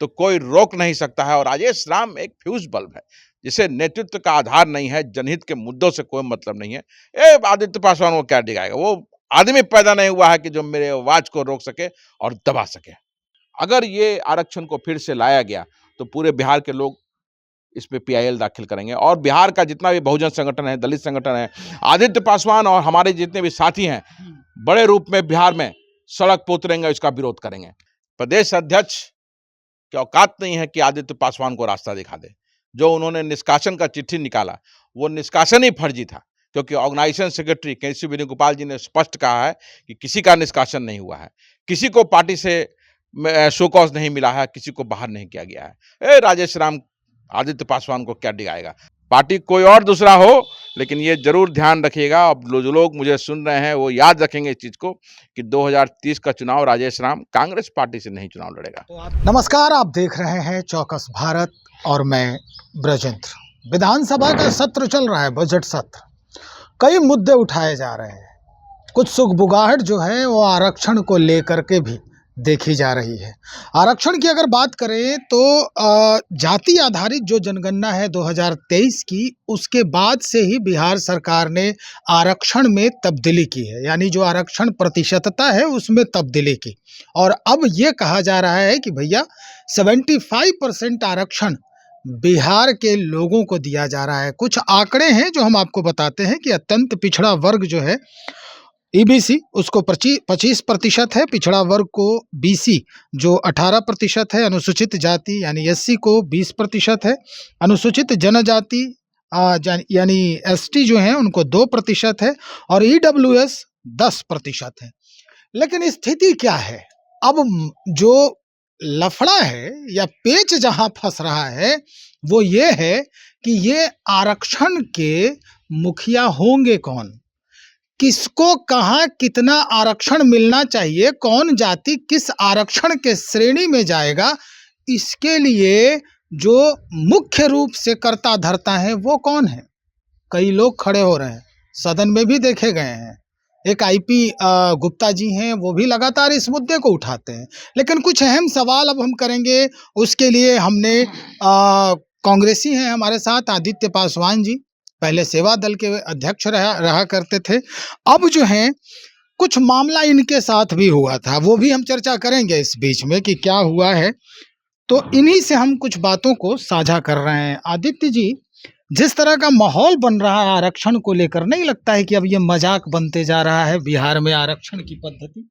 तो कोई रोक नहीं सकता है। और राजेश राम एक फ्यूज बल्ब है, जिसे नेतृत्व का आधार नहीं है, जनहित के मुद्दों से कोई मतलब नहीं है। आदित्य पासवान को क्या दिखाएगा? वो आदमी पैदा नहीं हुआ है कि जो मेरे आवाज को रोक सके और दबा सके। अगर ये आरक्षण को फिर से लाया गया तो पूरे बिहार के लोग इस पे पीआईएल दाखिल करेंगे, और बिहार का जितना भी बहुजन संगठन है, दलित संगठन है, आदित्य पासवान और हमारे जितने भी साथी हैं, बड़े रूप में बिहार में सड़क पर उतरेंगे, इसका विरोध करेंगे। प्रदेश अध्यक्ष की औकात नहीं है कि आदित्य पासवान को रास्ता दिखा दे। जो उन्होंने निष्कासन का चिट्ठी निकाला, वो निष्कासन ही फर्जी था, क्योंकि ऑर्गेनाइजेशन सेक्रेटरी केसी वेणुगोपाल जी ने स्पष्ट कहा है कि किसी का निष्कासन नहीं हुआ है, किसी को पार्टी से शो कॉज नहीं मिला है, किसी को बाहर नहीं किया गया है। राजेश राम आदित्य पासवान को क्या दिखाएगा? पार्टी कोई और दूसरा हो, लेकिन ये जरूर ध्यान रखिएगा। अब जो लोग मुझे सुन रहे हैं वो याद रखेंगे इस चीज को कि 2030 का चुनाव राजेश राम कांग्रेस पार्टी से नहीं चुनाव लड़ेगा। नमस्कार, आप देख रहे हैं चौकस भारत और मैं ब्रजेंद्र। विधानसभा का सत्र चल रहा है, बजट सत्र। कई मुद्दे उठाए जा रहे हैं। कुछ सुगबुगाहट जो है वो आरक्षण को लेकर के भी देखी जा रही है। आरक्षण की अगर बात करें तो जाति आधारित जो जनगणना है 2023 की, उसके बाद से ही बिहार सरकार ने आरक्षण में तब्दीली की है, यानी जो आरक्षण प्रतिशतता है उसमें तब्दीली की। और अब ये कहा जा रहा है कि भैया 75% आरक्षण बिहार के लोगों को दिया जा रहा है। कुछ आंकड़े हैं जो हम आपको बताते हैं कि अत्यंत पिछड़ा वर्ग जो है ईबीसी, उसको 25% है, पिछड़ा वर्ग को बीसी जो 18% है, अनुसूचित जाति यानी एससी को 20% है, अनुसूचित जनजाति यानी एसटी जो है उनको 2% है, और ईडब्ल्यूएस 10% है। लेकिन स्थिति क्या है? अब जो लफड़ा है या पेच जहां फंस रहा है वो ये है कि ये आरक्षण के मुखिया होंगे कौन, किसको कहां कितना आरक्षण मिलना चाहिए, कौन जाति किस आरक्षण के श्रेणी में जाएगा, इसके लिए जो मुख्य रूप से कर्ता धर्ता है वो कौन है? कई लोग खड़े हो रहे हैं, सदन में भी देखे गए हैं। एक आईपी गुप्ता जी हैं, वो भी लगातार इस मुद्दे को उठाते हैं। लेकिन कुछ अहम सवाल अब हम करेंगे, उसके लिए हमने कांग्रेसी हैं हमारे साथ, आदित्य पासवान जी, पहले सेवा दल के अध्यक्ष रहा करते थे। अब जो है कुछ मामला इनके साथ भी हुआ था, वो भी हम चर्चा करेंगे इस बीच में कि क्या हुआ है। तो इन्हीं से हम कुछ बातों को साझा कर रहे हैं। आदित्य जी, जिस तरह का माहौल बन रहा है आरक्षण को लेकर, नहीं लगता है कि अब ये मजाक बनते जा रहा है बिहार में आरक्षण की पद्धति?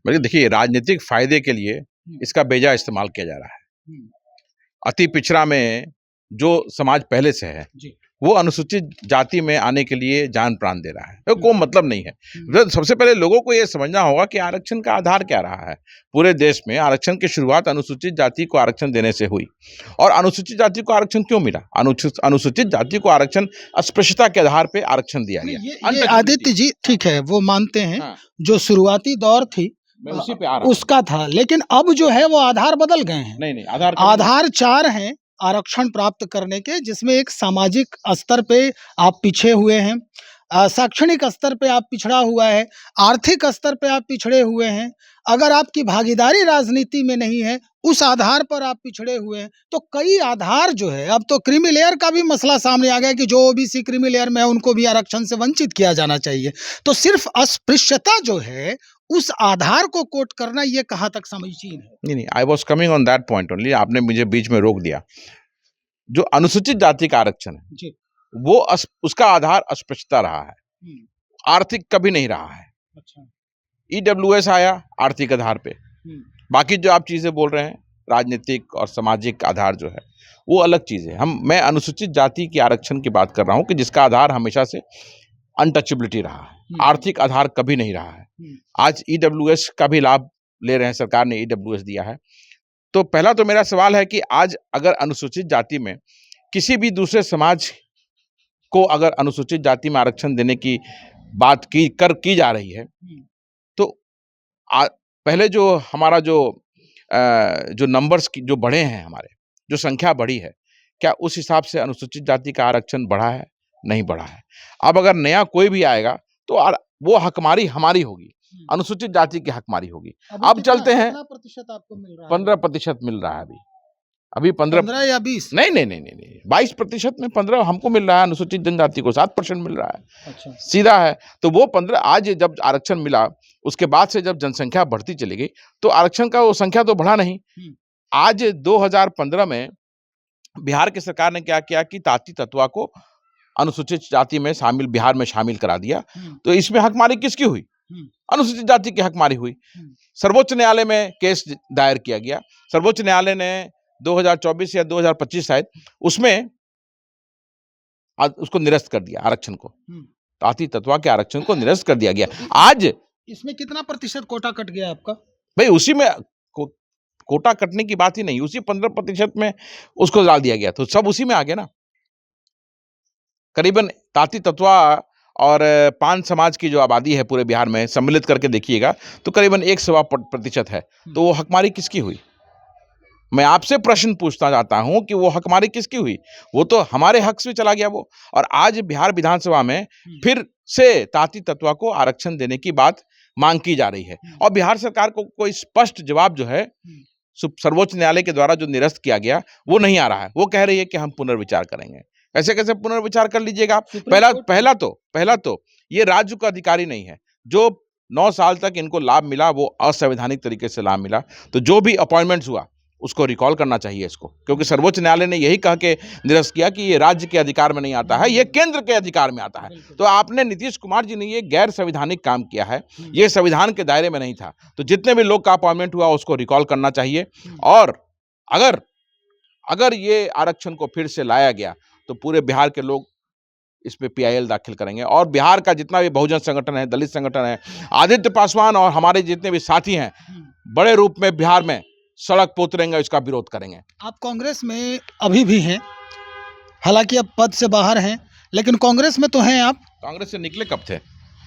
देखिए, राजनीतिक फायदे के लिए इसका बेजा इस्तेमाल किया जा रहा है। अति पिछड़ा में जो समाज पहले से है वो अनुसूचित जाति में आने के लिए जान प्राण दे रहा है, तो कोई मतलब नहीं है। सबसे पहले लोगों को यह समझना होगा कि आरक्षण का आधार क्या रहा है। पूरे देश में आरक्षण की शुरुआत अनुसूचित जाति को आरक्षण देने से हुई, और अनुसूचित जाति को आरक्षण क्यों मिला? अनुसूचित जाति को आरक्षण अस्पृश्यता के आधार पर आरक्षण दिया गया। ये आदित्य जी ठीक है, वो मानते हैं। हाँ। जो शुरुआती दौर थी उसी पे उसका था, लेकिन अब जो है वो आधार बदल गए हैं। नहीं, आधार 4 हैं आरक्षण प्राप्त करने के, जिसमें एक सामाजिक स्तर पे आप पीछे हुए हैं, शैक्षणिक स्तर पे आप पिछड़ा हुआ है, आर्थिक स्तर पे आप पिछड़े हुए हैं, अगर आपकी भागीदारी राजनीति में नहीं है उस आधार पर आप पिछड़े हुए हैं। तो कई आधार जो है, अब तो क्रीमी लेयर का भी मसला सामने आ गया कि जो ओबीसी क्रीमी लेयर में है उनको भी आरक्षण से वंचित किया जाना चाहिए। तो सिर्फ अस्पृश्यता जो है उस आधार को कोट करना, ये कहाँ तक समीचीन है? नहीं, I was coming on that point only. आपने मुझे बीच में रोक दिया। जो अनुसूचित जाति का आरक्षण है जी, वो उसका आधार अस्पृश्यता रहा है, आर्थिक कभी नहीं रहा है। अच्छा। ईडब्ल्यूएस आया आर्थिक आधार पे, बाकी जो आप चीजें बोल रहे हैं राजनीतिक और सामाजिक आधार जो है वो अलग चीज है। मैं अनुसूचित जाति के आरक्षण की बात कर रहा हूं कि जिसका आधार हमेशा से अनटचेबिलिटी रहा है, आर्थिक आधार कभी नहीं रहा है। आज ईडब्ल्यूएस का भी लाभ ले रहे हैं, सरकार ने ईडब्ल्यूएस दिया है। तो पहला तो मेरा सवाल है कि आज अगर अनुसूचित जाति में किसी भी दूसरे समाज को अगर अनुसूचित जाति में आरक्षण देने की बात की जा रही है, तो पहले जो हमारा जो नंबर्स जो बढ़े हैं, हमारे जो संख्या बढ़ी है, क्या उस हिसाब से अनुसूचित जाति का आरक्षण बढ़ा है? नहीं बढ़ा है। अब अगर नया कोई भी आएगा तो वो हकमारी हमारी होगी, अनुसूचित जाति की हकमारी होगी। अब चलते हैं, 15% मिल रहा है अभी। अभी 15 15 या 20? नहीं नहीं नहीं नहीं नहीं 22% में 15 हमको मिल रहा है, अनुसूचित जनजाति को 7% मिल रहा है, अच्छा। सीधा है। तो वो 15 आज जब आरक्षण मिला, उसके बाद से जब जनसंख्या बढ़ती चली गई, तो आरक्षण का वो संख्या तो बढ़ा नहीं। आज 2015 में बिहार की सरकार ने क्या किया कि ताती ततवा को अनुसूचित जाति में शामिल, बिहार में शामिल करा दिया। तो इसमें हकमारी किसकी हुई? अनुसूचित जाति की हकमारी हुई। सर्वोच्च न्यायालय में केस दायर किया गया। सर्वोच्च न्यायालय ने 2024 या 2025 शायद उसमें उसको निरस्त कर दिया, आरक्षण को, ताती ततवा के आरक्षण को निरस्त कर दिया गया। आज इसमें कितना प्रतिशत कोटा कट गया आपका? भाई उसी में कोटा कटने की बात ही नहीं, उसी 15% में उसको डाल दिया गया, तो सब उसी में आ गया ना। करीबन ताती ततवा और पान समाज की जो आबादी है पूरे बिहार में सम्मिलित करके देखिएगा तो करीबन 1.25% है। तो वो हकमारी किसकी हुई? मैं आपसे प्रश्न पूछना चाहता हूं कि वो हकमारी किसकी हुई? वो तो हमारे हक से चला गया वो। और आज बिहार विधानसभा में फिर से ताती ततवा को आरक्षण देने की बात मांग की जा रही है और बिहार सरकार को कोई स्पष्ट जवाब जो है सर्वोच्च न्यायालय के द्वारा जो निरस्त किया गया वो नहीं आ रहा है। वो कह रही है कि हम पुनर्विचार करेंगे। कैसे कैसे पुनर्विचार कर लीजिएगा आप? पहला तो ये राज्य का अधिकारी नहीं है। जो 9 साल तक इनको लाभ मिला वो असंवैधानिक तरीके से लाभ मिला। तो जो भी अपॉइंटमेंट्स हुआ उसको रिकॉल करना चाहिए इसको, क्योंकि सर्वोच्च न्यायालय ने यही कह के निरस्त किया कि ये राज्य के अधिकार में नहीं आता है, ये केंद्र के अधिकार में आता है। तो आपने नीतीश कुमार जी ने ये गैर संवैधानिक काम किया है, ये संविधान के दायरे में नहीं था। तो जितने भी लोग का अपॉइंटमेंट हुआ उसको रिकॉल करना चाहिए। और अगर ये आरक्षण को फिर से लाया गया तो पूरे बिहार के लोग इस पे PIL दाखिल करेंगे और बिहार का जितना भी बहुजन संगठन है, दलित संगठन है, आदित्य पासवान और हमारे जितने भी साथी हैं बड़े रूप में बिहार में सड़क पे उतरेंगे, इसका विरोध करेंगे। आप कांग्रेस में अभी भी हैं, हालांकि अब पद से बाहर हैं, लेकिन कांग्रेस में तो हैं आप। कांग्रेस से निकले कब थे?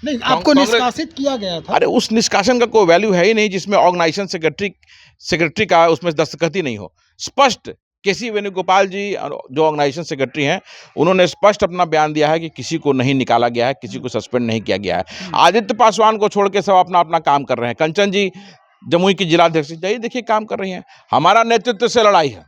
नहीं, आपको निष्कासित किया गया था। अरे उस निष्कासन का कोई वैल्यू है ही नहीं जिसमें ऑर्गेनाइजेशन सेक्रेटरी का उसमें दस्तखत ही नहीं हो। स्पष्ट KC वेणुगोपाल जी जो ऑर्गेनाइजेशन सेक्रेटरी हैं उन्होंने स्पष्ट अपना बयान दिया है कि किसी को नहीं निकाला गया है, किसी को सस्पेंड नहीं किया गया है। आदित्य पासवान को छोड़ के सब अपना अपना काम कर रहे हैं। कंचन जी जमुई की जिलाध्यक्ष जाइए देखिए काम कर रही हैं। हमारा नेतृत्व से लड़ाई है,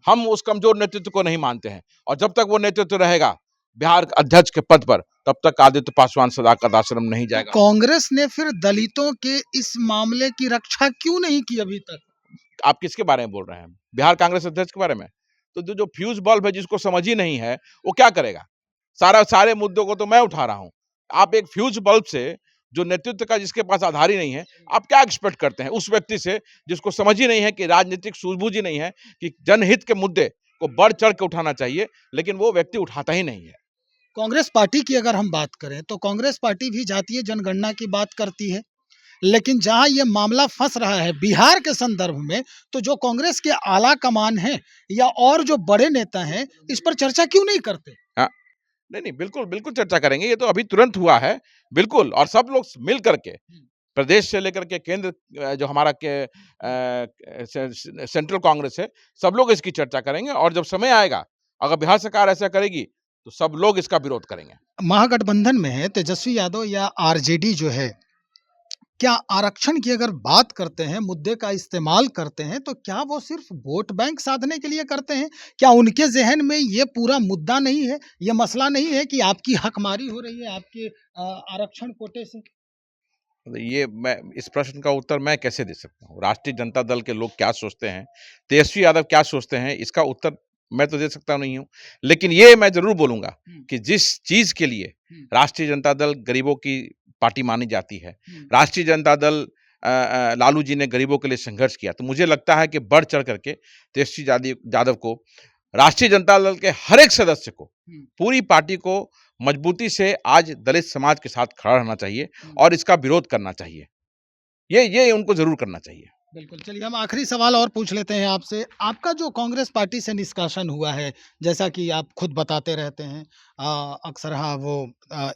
हम उस कमजोर नेतृत्व को नहीं मानते हैं और जब तक वो नेतृत्व रहेगा बिहार अध्यक्ष के पद पर तब तक आदित्य पासवान सदाकत आश्रम नहीं जाएगा। कांग्रेस ने फिर दलितों के इस मामले की रक्षा क्यों नहीं की अभी तक? आप किसके बारे में बोल रहे हैं? बिहार कांग्रेस अध्यक्ष के बारे में? तो जो फ्यूज बल्ब है जिसको समझ ही नहीं है वो क्या करेगा? सारे मुद्दों को तो मैं उठा रहा हूं। आप एक फ्यूज बल्ब से जो नेतृत्व का जिसके पास आधार ही नहीं है, आप क्या एक्सपेक्ट करते हैं उस व्यक्ति से जिसको समझ ही नहीं है कि राजनीतिक सूझबूझ ही नहीं है कि जनहित के मुद्दे को बढ़ चढ़ के उठाना चाहिए, लेकिन वो व्यक्ति उठाता ही नहीं है। कांग्रेस पार्टी की अगर हम बात करें तो कांग्रेस पार्टी भी जातीय जनगणना की बात करती है, लेकिन जहां ये मामला फंस रहा है बिहार के संदर्भ में, तो जो कांग्रेस के आला कमान है या और जो बड़े नेता हैं इस पर चर्चा क्यों नहीं करते? नहीं, बिल्कुल चर्चा करेंगे। ये तो अभी तुरंत हुआ है, बिल्कुल। और सब लोग मिल करके प्रदेश से लेकर के केंद्र जो हमारा सेंट्रल कांग्रेस है, सब लोग इसकी चर्चा करेंगे और जब समय आएगा अगर बिहार सरकार ऐसा करेगी तो सब लोग इसका विरोध करेंगे। महागठबंधन में है तेजस्वी यादव या RJD जो है, क्या आरक्षण की अगर बात करते हैं, मुद्दे का इस्तेमाल करते हैं, तो क्या वो सिर्फ वोट बैंक साधने के लिए करते हैं? क्या उनके ज़हन में ये पूरा मुद्दा नहीं है, ये मसला नहीं है कि आपकी हकमारी हो रही है आपके आरक्षण कोटे से? ये मैं इस प्रश्न का उत्तर मैं कैसे दे सकता हूँ? राष्ट्रीय जनता दल के लोग क्या सोचते हैं, तेजस्वी यादव क्या सोचते हैं, इसका उत्तर मैं तो दे सकता नहीं हूँ। लेकिन ये मैं ज़रूर बोलूँगा कि जिस चीज़ के लिए राष्ट्रीय जनता दल गरीबों की पार्टी मानी जाती है, राष्ट्रीय जनता दल लालू जी ने गरीबों के लिए संघर्ष किया, तो मुझे लगता है कि बढ़ चढ़ करके तेजस्वी यादव को, राष्ट्रीय जनता दल के हर एक सदस्य को, पूरी पार्टी को मजबूती से आज दलित समाज के साथ खड़ा रहना चाहिए और इसका विरोध करना चाहिए। ये उनको जरूर करना चाहिए। बिल्कुल, चलिए हम आखिरी सवाल और पूछ लेते हैं आपसे। आपका जो कांग्रेस पार्टी से निष्कासन हुआ है, जैसा कि आप खुद बताते रहते हैं अक्सर वो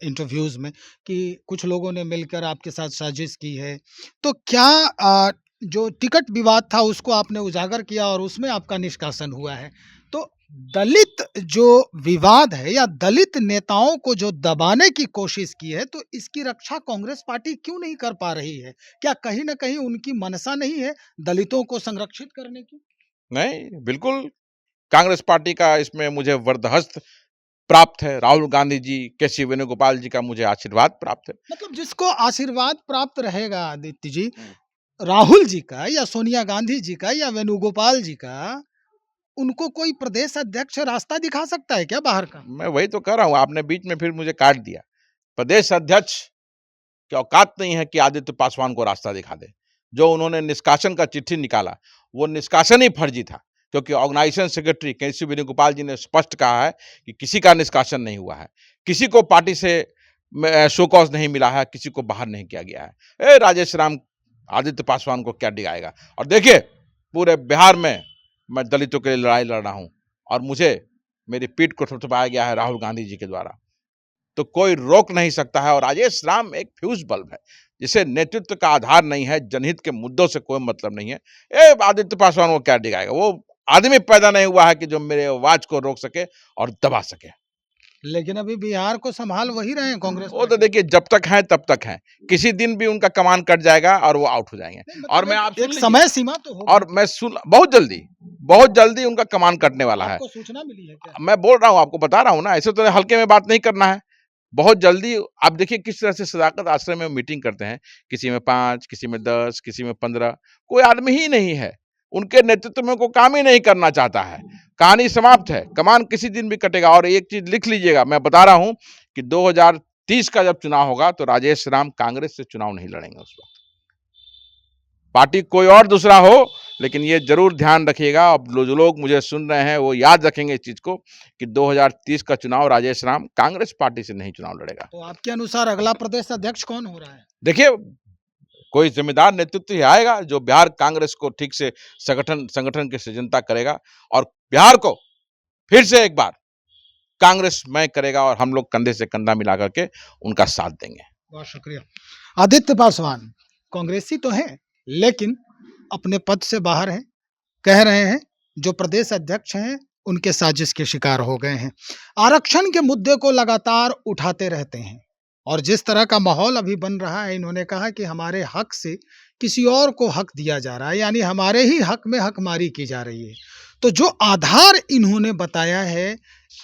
इंटरव्यूज़ में कि कुछ लोगों ने मिलकर आपके साथ साजिश की है, तो क्या जो टिकट विवाद था उसको आपने उजागर किया और उसमें आपका निष्कासन हुआ है? तो दलित जो विवाद है या दलित नेताओं को जो दबाने की कोशिश की है, तो इसकी रक्षा कांग्रेस पार्टी क्यों नहीं कर पा रही है? क्या कहीं न कहीं उनकी मनसा नहीं है दलितों को संरक्षित करने की? नहीं, बिल्कुल कांग्रेस पार्टी का इसमें मुझे वरदहस्त प्राप्त है। राहुल गांधी जी, केसी वेणुगोपाल जी का मुझे आशीर्वाद प्राप्त है। मतलब जिसको आशीर्वाद प्राप्त रहेगा आदित्य जी, राहुल जी का या सोनिया गांधी जी का या वेणुगोपाल जी का, उनको कोई प्रदेश अध्यक्ष रास्ता दिखा सकता है क्या बाहर का? मैं वही तो कह रहा हूँ, आपने बीच में फिर मुझे काट दिया। प्रदेश अध्यक्ष की औकात नहीं है कि आदित्य पासवान को रास्ता दिखा दे। जो उन्होंने निष्कासन का चिट्ठी निकाला, वो निष्कासन ही फर्जी था, क्योंकि ऑर्गेनाइजेशन सेक्रेटरी केसी वेणुगोपाल जी ने स्पष्ट कहा है कि किसी का निष्कासन नहीं हुआ है, किसी को पार्टी से शो कॉज नहीं मिला है, किसी को बाहर नहीं किया गया है। राजेश राम आदित्य पासवान को क्या डिगाएगा? और देखिए, पूरे बिहार में मैं दलितों के लिए लड़ाई लड़ रहा हूँ और मुझे मेरी पीठ को थपथपाया गया है राहुल गांधी जी के द्वारा, तो कोई रोक नहीं सकता है। और राजेश राम एक फ्यूज बल्ब है, जिसे नेतृत्व का आधार नहीं है, जनहित के मुद्दों से कोई मतलब नहीं है। आदित्य पासवान को क्या डिगाएगा? वो आदमी पैदा नहीं हुआ है कि जो मेरे आवाज को रोक सके और दबा सके। लेकिन अभी बिहार को संभाल वही रहे हैं कांग्रेस वो तो पार्टी। देखिए, जब तक है तब तक है, किसी दिन भी उनका कमान कट जाएगा और वो आउट हो जाएंगे। नहीं, और मतलब मैं आप सुन एक लीजिए, समय सीमा तो होगी। और मैं सुन बहुत जल्दी उनका कमान कटने वाला है। आपको सूचना मिली है क्या? मैं बोल रहा हूँ, आपको बता रहा हूँ ना, ऐसे तो हल्के में बात नहीं करना है। बहुत जल्दी आप देखिए किस तरह से सदाकत आश्रम में मीटिंग करते हैं, किसी में 5, किसी में 10, किसी में 15, कोई आदमी ही नहीं है। उनके नेतृत्व में कोई काम ही नहीं करना चाहता है। कहानी समाप्त है, कमान किसी दिन भी कटेगा। और एक चीज लिख लीजिएगा, मैं बता रहा हूँ कि 2030 का जब चुनाव होगा तो राजेश राम कांग्रेस से चुनाव नहीं लड़ेंगे उस वक्त। पार्टी कोई और दूसरा हो, लेकिन ये जरूर ध्यान रखिएगा, अब जो लोग मुझे सुन रहे हैं वो याद रखेंगे इस चीज को कि 2030 का चुनाव राजेश राम कांग्रेस पार्टी से नहीं चुनाव लड़ेगा। तो आपके अनुसार अगला प्रदेश अध्यक्ष कौन हो रहा है? देखिए, कोई जिम्मेदार नेतृत्व ही आएगा जो बिहार कांग्रेस को ठीक से संगठन की सृजनता करेगा और बिहार को फिर से एक बार कांग्रेसमय करेगा, और हम लोग कंधे से कंधा मिला करके उनका साथ देंगे। बहुत शुक्रिया। आदित्य पासवान कांग्रेसी तो हैं, लेकिन अपने पद से बाहर हैं। कह रहे हैं जो प्रदेश अध्यक्ष हैं उनके साजिश के शिकार हो गए हैं। आरक्षण के मुद्दे को लगातार उठाते रहते हैं और जिस तरह का माहौल अभी बन रहा है, इन्होंने कहा कि हमारे हक से किसी और को हक दिया जा रहा है, यानी हमारे ही हक में हकमारी की जा रही है। तो जो आधार इन्होंने बताया है,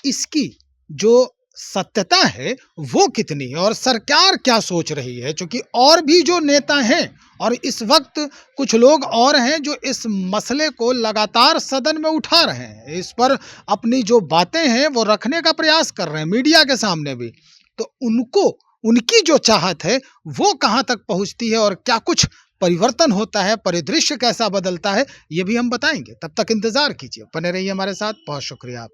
इसकी जो सत्यता है वो कितनी है और सरकार क्या सोच रही है? क्योंकि और भी जो नेता हैं और इस वक्त कुछ लोग और हैं जो इस मसले को लगातार सदन में उठा रहे हैं, इस पर अपनी जो बातें हैं वो रखने का प्रयास कर रहे हैं मीडिया के सामने भी। तो उनको उनकी जो चाहत है वो कहाँ तक पहुँचती है और क्या कुछ परिवर्तन होता है, परिदृश्य कैसा बदलता है, ये भी हम बताएंगे। तब तक इंतजार कीजिए, बने रहिए हमारे साथ। बहुत शुक्रिया आप